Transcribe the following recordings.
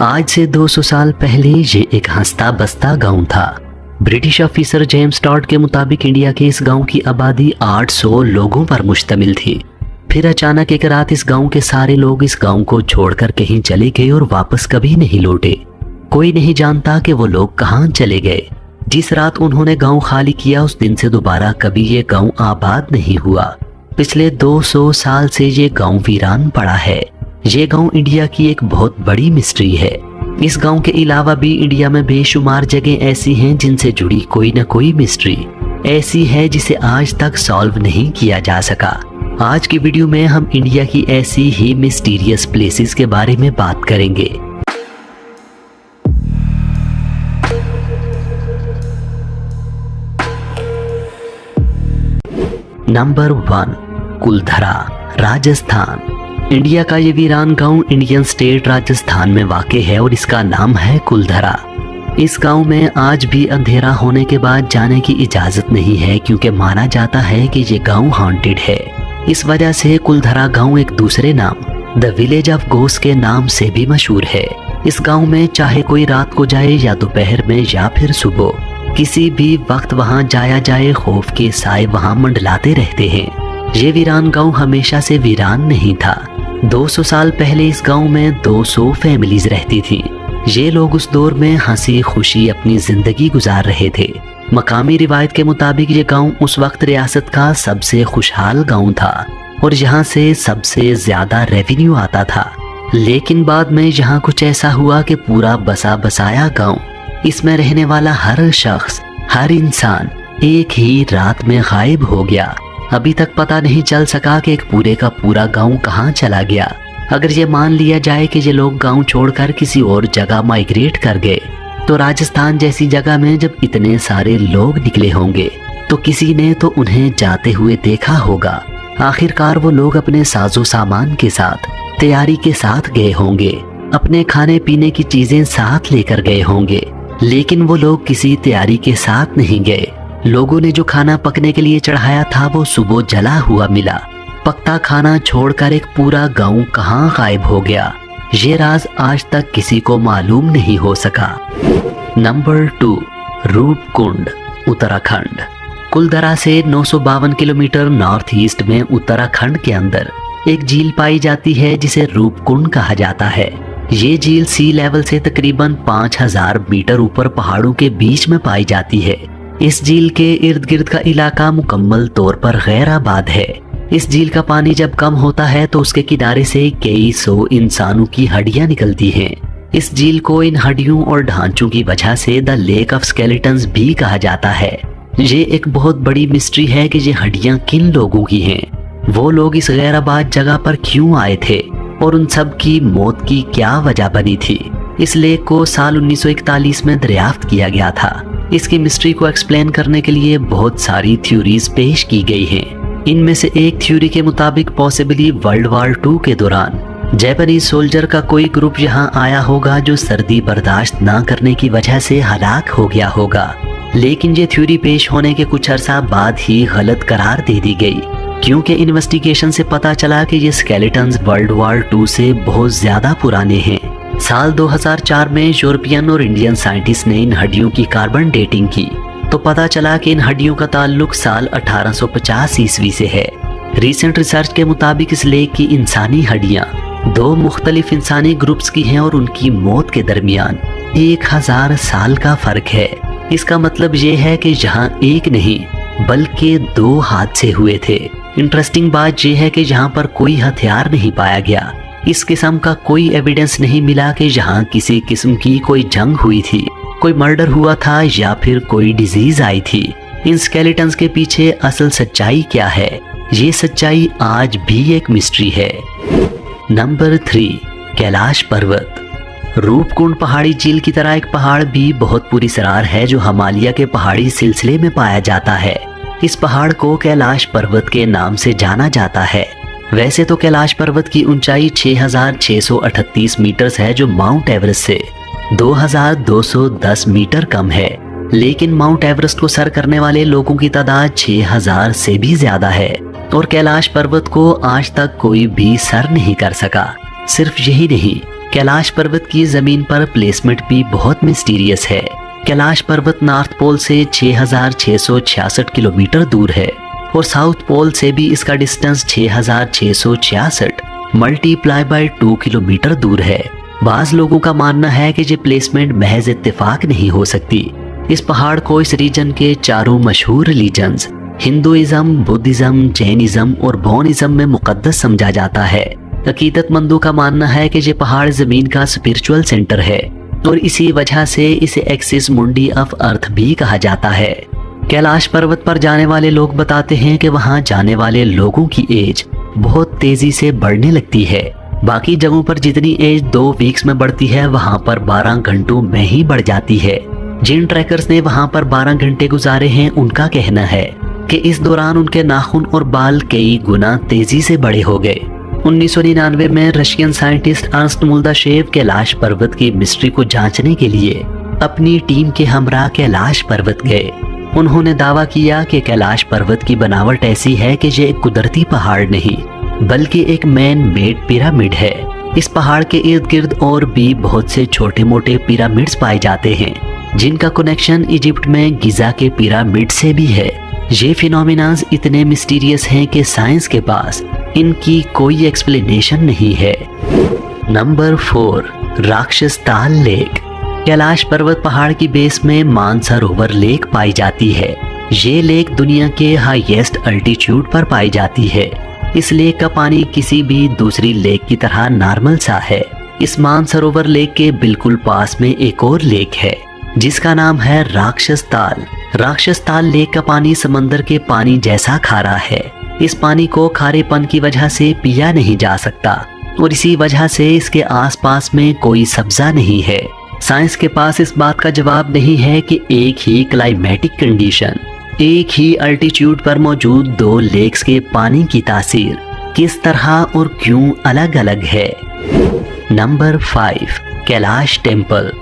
आज से 200 साल पहले ये एक हंसता बसता गांव था। ब्रिटिश ऑफिसर जेम्स टॉड के मुताबिक इंडिया के इस गांव की आबादी 800 लोगों पर मुश्तमिल थी। फिर अचानक एक रात इस गांव के सारे लोग इस गांव को छोड़कर कहीं चले गए और वापस कभी नहीं लौटे। कोई नहीं जानता कि वो लोग कहाँ चले गए। जिस रात उन्होंने गांव खाली किया उस दिन से दोबारा कभी ये गांव आबाद नहीं हुआ। पिछले 200 साल से ये गांव वीरान पड़ा है। ये गांव इंडिया की एक बहुत बड़ी मिस्ट्री है। इस गांव के अलावा भी इंडिया में बेशुमार जगह ऐसी हैं जिनसे जुड़ी कोई न कोई मिस्ट्री ऐसी है जिसे आज तक सॉल्व नहीं किया जा सका। आज की वीडियो में हम इंडिया की ऐसी ही मिस्टीरियस प्लेसेस के बारे में बात करेंगे। नंबर 1, कुलधरा, राजस्थान। इंडिया का ये वीरान गांव इंडियन स्टेट राजस्थान में वाक़ है और इसका नाम है कुलधरा। इस गांव में आज भी अंधेरा होने के बाद जाने की इजाज़त नहीं है क्योंकि माना जाता है कि ये गांव हॉन्टेड है। इस वजह से कुलधरा गांव एक दूसरे नाम द विलेज ऑफ गोस्ट के नाम से भी मशहूर है। इस गांव में चाहे कोई रात को जाए या दोपहर में या फिर सुबह, किसी भी वक्त वहां जाया जाए, खौफ के साए वहां मंडलाते रहते हैं। ये वीरान गांव हमेशा से वीरान नहीं था। 200 साल पहले इस गांव में 200 फैमिलीज रहती थी। ये लोग उस दौर में हंसी खुशी अपनी जिंदगी गुजार रहे थे। मकामी रिवायत के मुताबिक ये गांव उस वक्त रियासत का सबसे खुशहाल गांव था और यहाँ से सबसे ज्यादा रेवेन्यू आता था। लेकिन बाद में यहाँ कुछ ऐसा हुआ कि पूरा बसा बसाया गांव, इसमें रहने वाला हर शख्स, हर इंसान एक ही रात में गायब हो गया। अभी तक पता नहीं चल सका कि एक पूरे का पूरा गांव कहाँ चला गया। अगर ये मान लिया जाए कि ये लोग गांव छोड़कर किसी और जगह माइग्रेट कर गए, तो राजस्थान जैसी जगह में जब इतने सारे लोग निकले होंगे तो किसी ने तो उन्हें जाते हुए देखा होगा। आखिरकार वो लोग अपने साजो सामान के साथ, तैयारी के साथ गए होंगे, अपने खाने पीने की चीजें साथ लेकर गए होंगे। लेकिन वो लोग किसी तैयारी के साथ नहीं गए। लोगों ने जो खाना पकने के लिए चढ़ाया था वो सुबह जला हुआ मिला। पकता खाना छोड़कर एक पूरा गांव कहाँ गायब हो गया, ये राज आज तक किसी को मालूम नहीं हो सका। नंबर 2, रूपकुंड, उत्तराखंड। कुलधरा से 952 किलोमीटर नॉर्थ ईस्ट में उत्तराखंड के अंदर एक झील पाई जाती है जिसे रूपकुंड कहा जाता है। ये झील सी लेवल से तकरीबन 5000 मीटर ऊपर पहाड़ों के बीच में पाई जाती है। इस झील के इर्द गिर्द का इलाका मुकम्मल तौर पर गैर आबाद है। इस झील का पानी जब कम होता है तो उसके किनारे से कई सौ इंसानों की हड्डियां निकलती हैं। इस झील को इन हड्डियों और ढांचों की वजह से द लेक ऑफ स्केलेटन्स भी कहा जाता है। ये एक बहुत बड़ी मिस्ट्री है कि ये हड्डियां किन लोगों की हैं, वो लोग इस गैर आबाद जगह पर क्यों आए थे और उन सब की मौत की क्या वजह बनी थी। इस लेक को साल 1941 में दरियाफ्त किया गया था। इसकी मिस्ट्री को एक्सप्लेन करने के लिए बहुत सारी थ्योरीज पेश की गई हैं। इनमें से एक थ्योरी के मुताबिक पॉसिबली वर्ल्ड वॉर 2 के दौरान जापानीज सोल्जर का कोई ग्रुप यहाँ आया होगा जो सर्दी बर्दाश्त ना करने की वजह से हलाक हो गया होगा। लेकिन ये थ्योरी पेश होने के कुछ अरसा बाद ही गलत करार दे दी गई क्योंकि इन्वेस्टिगेशन से पता चला कि ये स्केलेटन्स वर्ल्ड वॉर 2 से बहुत ज्यादा पुराने हैं। साल 2004 में यूरोपियन और इंडियन साइंटिस्ट ने इन हड्डियों की कार्बन डेटिंग की तो पता चला कि इन हड्डियों का ताल्लुक साल 1850 ईस्वी से है। रीसेंट रिसर्च के मुताबिक इस लेक की इंसानी हड्डियां 2 मुख्तलिफ इंसानी ग्रुप्स की हैं और उनकी मौत के दरमियान 1000 साल का फर्क है। इसका मतलब ये है कि यहाँ एक नहीं बल्कि 2 हादसे हुए थे। इंटरेस्टिंग बात यह है कि यहाँ पर कोई हथियार नहीं पाया गया। इस किस्म का कोई एविडेंस नहीं मिला कि यहाँ किसी किस्म की कोई जंग हुई थी, कोई मर्डर हुआ था या फिर कोई डिजीज आई थी। इन स्केलेटन्स के पीछे असल सच्चाई क्या है, ये सच्चाई आज भी एक मिस्ट्री है। नंबर 3, कैलाश पर्वत। रूपकुंड पहाड़ी झील की तरह एक पहाड़ भी बहुत पुरस्कार है जो हिमालय के पहाड़ी सिलसिले में पाया जाता है। इस पहाड़ को कैलाश पर्वत के नाम से जाना जाता है। वैसे तो कैलाश पर्वत की ऊंचाई 6638 मीटर है जो माउंट एवरेस्ट से 2210 मीटर कम है। लेकिन माउंट एवरेस्ट को सर करने वाले लोगों की तादाद 6000 से भी ज्यादा है और कैलाश पर्वत को आज तक कोई भी सर नहीं कर सका। सिर्फ यही नहीं, कैलाश पर्वत की जमीन पर प्लेसमेंट भी बहुत मिस्टीरियस है। कैलाश पर्वत नॉर्थ पोल से 6,666 किलोमीटर दूर है और साउथ पोल से भी इसका डिस्टेंस 6,666 मल्टीप्लाई बाय 2 किलोमीटर दूर है। बाज लोगों का मानना है कि ये प्लेसमेंट महज इत्तेफाक नहीं हो सकती। इस पहाड़ को इस रीजन के चारों मशहूर रिलीजन्स हिंदुइज्म, बुद्धिज्म, जैनिज्म और बौनिज्म में मुकद्दस समझा जाता है। अकीदतमंदों का मानना है कि ये पहाड़ जमीन का स्पिरिचुअल सेंटर है और इसी वजह से इसे एक्सिस मुंडी ऑफ अर्थ भी कहा जाता है। कैलाश पर्वत पर जाने वाले लोग बताते हैं कि वहां जाने वाले लोगों की एज बहुत तेजी से बढ़ने लगती है। बाकी जगहों पर जितनी एज 2 वीक्स में बढ़ती है, वहां पर 12 घंटों में ही बढ़ जाती है। जिन ट्रैकर्स ने वहां पर 12 घंटे गुजारे हैं, उनका कहना है कि इस दौरान उनके नाखून और बाल कई गुना तेजी से बड़े हो गए। 1999 में रशियन साइंटिस्ट अर्नस्ट मुल्दाशेव कैलाश पर्वत की मिस्ट्री को जांचने के लिए अपनी टीम के हमरा कैलाश पर्वत गए। उन्होंने दावा किया कि कैलाश पर्वत की बनावट ऐसी है कि ये एक कुदरती पहाड़ नहीं बल्कि एक मैन मेड पिरामिड है। इस पहाड़ के इर्द गिर्द और भी बहुत से छोटे मोटे पिरामिड्स पाए जाते हैं जिनका कनेक्शन इजिप्ट में गिजा के पिरामिड से भी है। ये फिनोमिनाज इतने मिस्टीरियस हैं कि साइंस के पास इनकी कोई एक्सप्लेनेशन नहीं है। नंबर 4, राक्षस ताल लेक। कैलाश पर्वत पहाड़ की बेस में मानसरोवर लेक पाई जाती है। ये लेक दुनिया के हाईएस्ट अल्टीट्यूड पर पाई जाती है। इस लेक का पानी किसी भी दूसरी लेक की तरह नॉर्मल सा है। इस मानसरोवर लेक के बिल्कुल पास में एक और लेक है जिसका नाम है राक्षस ताल। राक्षस ताल लेक का पानी समंदर के पानी जैसा खारा है। इस पानी को खारेपन की वजह से पिया नहीं जा सकता और इसी वजह से इसके आसपास में कोई सब्जा नहीं है। साइंस के पास इस बात का जवाब नहीं है कि एक ही क्लाइमेटिक कंडीशन, एक ही अल्टीट्यूड पर मौजूद 2 लेक्स के पानी की तासीर किस तरह और क्यों अलग अलग है। Number 5, Kailash temple.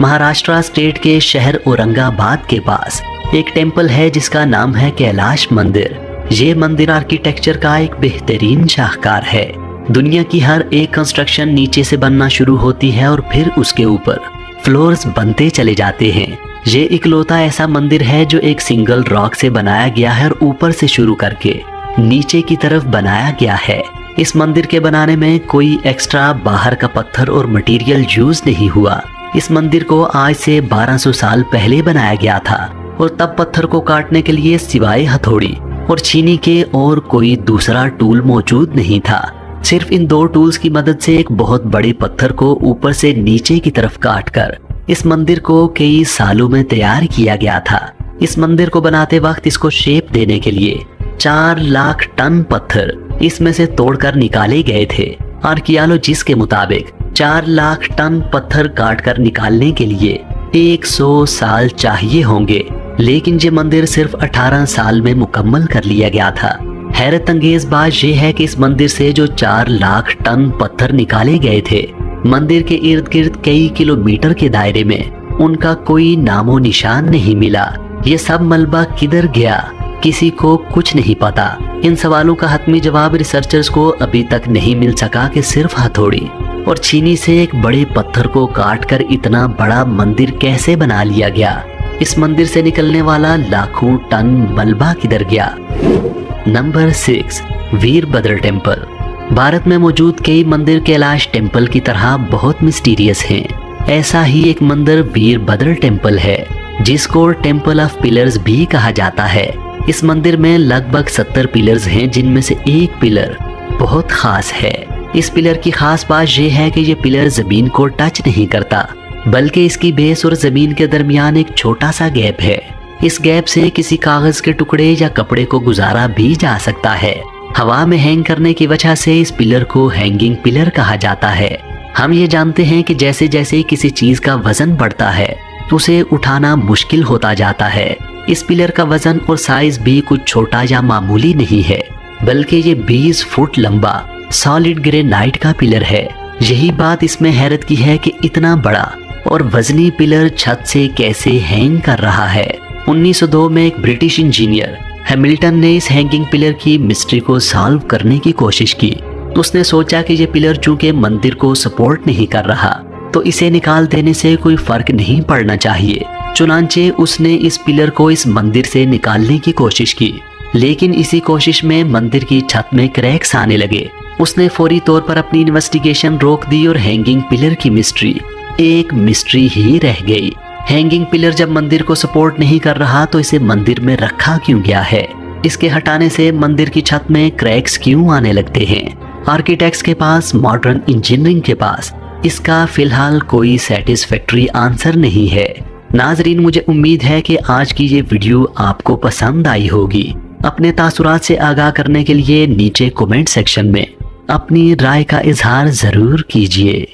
Maharashtra state के शहर औरंगाबाद के पास एक टेम्पल है जिसका नाम है कैलाश मंदिर। ये मंदिर आर्किटेक्चर का एक बेहतरीन शाहकार है। दुनिया की हर एक कंस्ट्रक्शन नीचे से बनना शुरू होती है और फिर उसके ऊपर फ्लोर्स बनते चले जाते हैं। ये इकलौता ऐसा मंदिर है जो एक सिंगल रॉक से बनाया गया है और ऊपर से शुरू करके नीचे की तरफ बनाया गया है। इस मंदिर के बनाने में कोई एक्स्ट्रा बाहर का पत्थर और मटेरियल यूज नहीं हुआ। इस मंदिर को आज से 1200 साल पहले बनाया गया था और तब पत्थर को काटने के लिए सिवाय हथौड़ी और छीनी के और कोई दूसरा टूल मौजूद नहीं था। सिर्फ इन 2 टूल्स की मदद से एक बहुत बड़े पत्थर को ऊपर से नीचे की तरफ काटकर इस मंदिर को कई सालों में तैयार किया गया था। इस मंदिर को बनाते वक्त इसको शेप देने के लिए 4 लाख टन पत्थर इसमें से तोड़कर निकाले गए थे। आर्कियोलॉजिस्ट के मुताबिक 4 लाख टन पत्थर काटकर निकालने के लिए 100 साल चाहिए होंगे, लेकिन ये मंदिर सिर्फ 18 साल में मुकम्मल कर लिया गया था। हैरत अंगेज बात यह है कि इस मंदिर से जो 4 लाख टन पत्थर निकाले गए थे, मंदिर के इर्द गिर्द कई किलोमीटर के दायरे में उनका कोई नामो निशान नहीं मिला। ये सब मलबा किधर गया, किसी को कुछ नहीं पता। इन सवालों का हतमी जवाब रिसर्चर्स को अभी तक नहीं मिल सका कि सिर्फ हथौड़ी और छीनी से एक बड़े पत्थर को काटकर इतना बड़ा मंदिर कैसे बना लिया गया। इस मंदिर से निकलने वाला लाखों टन मलबा किधर गया। Number 6, Virbhadra temple. भारत में मौजूद कई मंदिर कैलाश टेम्पल की तरह बहुत मिस्टीरियस हैं। ऐसा ही एक मंदिर वीरभद्र टेम्पल है जिसको टेम्पल ऑफ पिलर्स भी कहा जाता है। इस मंदिर में लगभग 70 पिलर्स हैं जिनमें से एक पिलर बहुत खास है। इस पिलर की खास बात यह है कि ये पिलर जमीन को टच नहीं करता, बल्कि इसकी बेस और जमीन के दरमियान एक छोटा सा गैप है। इस गैप से किसी कागज के टुकड़े या कपड़े को गुजारा भी जा सकता है। हवा में हैंग करने की वजह से इस पिलर को हैंगिंग पिलर कहा जाता है। हम ये जानते हैं कि जैसे जैसे किसी चीज का वजन बढ़ता है उसे उठाना मुश्किल होता जाता है। इस पिलर का वजन और साइज भी कुछ छोटा या मामूली नहीं है, बल्कि ये 20 फुट लंबा सॉलिड ग्रेनाइट का पिलर है। यही बात इसमें हैरत की है कि इतना बड़ा और वजनी पिलर छत से कैसे हैंग कर रहा है। 1902 में एक ब्रिटिश इंजीनियर हैमिल्टन ने इस हैंगिंग पिलर की मिस्ट्री को सॉल्व करने की कोशिश की। उसने सोचा कि ये पिलर चूंकि मंदिर को सपोर्ट नहीं कर रहा तो इसे निकाल देने से कोई फर्क नहीं पड़ना चाहिए। चुनांचे उसने इस पिलर को इस मंदिर से निकालने की कोशिश की, लेकिन इसी कोशिश में मंदिर की छत में क्रैक्स आने लगे। उसने फौरी तौर पर अपनी इन्वेस्टिगेशन रोक दी और हैंगिंग पिलर की मिस्ट्री एक मिस्ट्री ही रह गई। हैंगिंग पिलर जब मंदिर को सपोर्ट नहीं कर रहा तो इसे मंदिर में रखा क्यों गया है? इसके हटाने से मंदिर की छत में क्रैक्स क्यों आने लगते हैं? आर्किटेक्ट्स के पास, मॉडर्न इंजीनियरिंग के पास इसका फिलहाल कोई सेटिस्फैक्टरी आंसर नहीं है। नाजरीन, मुझे उम्मीद है कि आज की ये वीडियो आपको पसंद आई होगी। अपने तासुरात से आगाह करने के लिए नीचे कमेंट सेक्शन में अपनी राय का इजहार जरूर कीजिए।